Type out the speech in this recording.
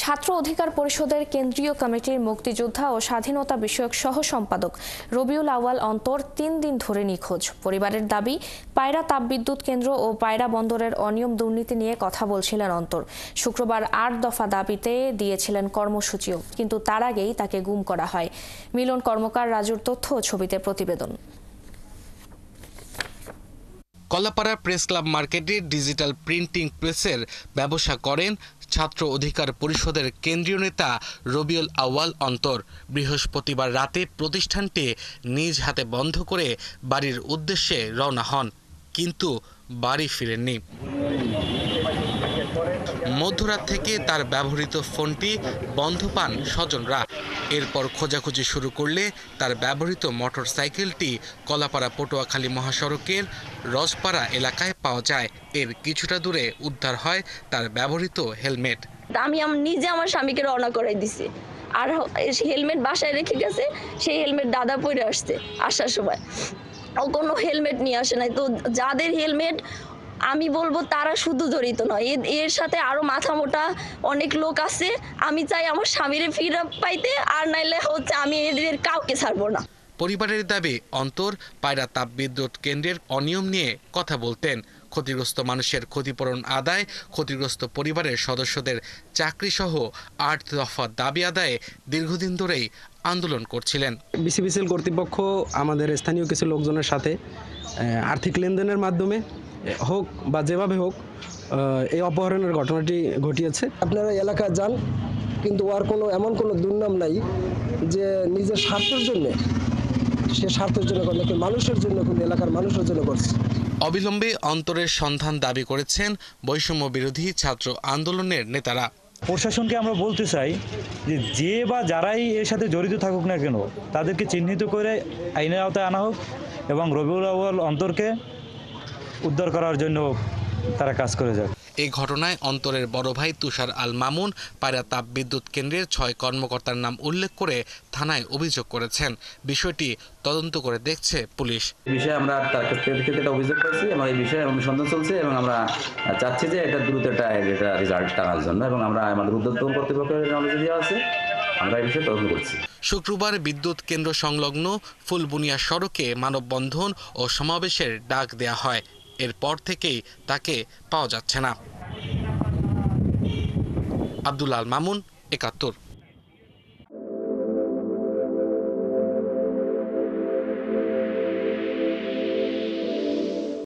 ছাত্র অধিকার পরিষদের কেন্দ্রীয় কমিটির মুক্তিযোদ্ধা ও স্বাধীনতা বিষয়ক সহ সম্পাদক রবিউল আউয়াল অন্তর ৩ দিন ধরে নিখোঁজ। পরিবারের দাবি, পায়রা তাপবিদ্যুৎ কেন্দ্র ও পায়রা বন্দরের অনিয়ম দুর্নীতি নিয়ে কথা বলছিলেন অন্তর। শুক্রবার ৮ দফা দাবিতে দিয়েছিলেন কর্মসূচিও, কিন্তু তার আগেই তাকে গুম করা হয়। মিলন কর্মকার, রাজুর তথ্য ও ছবিতে প্রতিবেদন। কলাপাড়া প্রেস ক্লাব মার্কেটে ডিজিটাল প্রিন্টিং প্রেসের ব্যবসা করেন ছাত্র অধিকার পরিষদের কেন্দ্রীয় নেতা রবিউল আউয়াল অন্তর। বৃহস্পতিবার রাতে প্রতিষ্ঠানটি নিজ হাতে বন্ধ করে বাড়ির উদ্দেশ্যে রওনা হন, কিন্তু বাড়ি ফিরেননি। মধ্যরাত থেকে তার ব্যবহৃত ফোনটি বন্ধ পান স্বজনরা। এরপর খোঁজাখুঁজি শুরু করলে তার ব্যবহৃত মোটরসাইকেলটি কলাপাড়া পটুয়াখালী মহাসড়কের রসপাড়া এলাকায় পাওয়া যায়। এর কিছুটা দূরে উদ্ধার হয় তার ব্যবহৃত হেলমেট। আমি নিজে আমার স্বামীকে রওনা করে দিছি, আর হেলমেট বাসায় রেখে গেছে। সেই হেলমেট দাদা পরে আসছে, আসার সময় ও কোনো হেলমেট নিয়ে আসে নাই। তো যাদের হেলমেট, আমি বলবো তারা শুধু জড়িত নয়, এর সাথে আরো মাথা মোটা অনেক লোক আছে। আমি চাই আমার স্বামীরে ফিরে পাইতে, আর নাইলে হচ্ছে আমি এদের কাউকে ছাড়বো না। পরিবারের দাবি, অন্তর পায়রা তাপবিদ্যুৎ কেন্দ্রের অনিয়ম নিয়ে কথা বলতেন। ক্ষতিগ্রস্ত মানুষের ক্ষতিপূরণ আদায়, ক্ষতিগ্রস্ত পরিবারের সদস্যদের চাকরি সহ ৮ দফা দাবি আদায়ে দীর্ঘদিন ধরেই আন্দোলন করছিলেন। বিসিবিসিএল কর্তৃপক্ষ আমাদের স্থানীয় কিছু লোকজনের সাথে আর্থিক লেনদেনের মাধ্যমে হোক বা যেভাবে হোক এই অপহরণের ঘটনাটি ঘটিয়েছে। আপনারা এলাকায় যান, কিন্তু আর এমন কোনো দুর্নাম নাই যে নিজের স্বার্থের জন্য, সে স্বার্থের জন্য করে, মানুষের জন্য, কিন্তু এলাকার মানুষের জন্য করছে। অবিলম্বে অন্তরের সন্ধান দাবি করেছেন বৈষম্য বিরোধী ছাত্র আন্দোলনের নেতারা। প্রশাসনকে আমরা বলতে চাই যে বা যারাই এর সাথে জড়িত থাকুক না কেন, তাদেরকে চিহ্নিত করে আইনের আওতায় আনা হোক এবং রবিউল আউয়াল অন্তরকে উদ্ধার করার জন্য তারা কাজ করে যায়। এই ঘটনায় অন্তরের বড় ভাই তুষার আল মামুন পায়রা তাপবিদ্যুৎ কেন্দ্রের ৬ কর্মকর্তার নাম উল্লেখ করে থানায় অভিযোগ করেছেন। বিষয়টি তদন্ত করে দেখছে পুলিশ। বিষয়ে আমরা তার কাছ থেকে একটা অভিযোগ পাইছি এবং এই বিষয়ে অনুসন্ধান চলছে এবং আমরা চাচ্ছি যে এটা দ্রুত এটা রেজাল্ট টানার জন্য, এবং আমরা আমাদের উদ্যোক্তা কর্তৃপক্ষের নলেজ দেওয়া আছে, আমরা এই বিষয়ে তদন্ত করছি। শুক্রবার বিদ্যুৎ কেন্দ্র সংলগ্ন ফুলবুনিয়া সড়কে মানববন্ধন ও সমাবেশের ডাক দেয়া হয়। এরপর থেকেই তাকে পাওয়া যাচ্ছে না। আব্দুল আল মামুন, ৭১।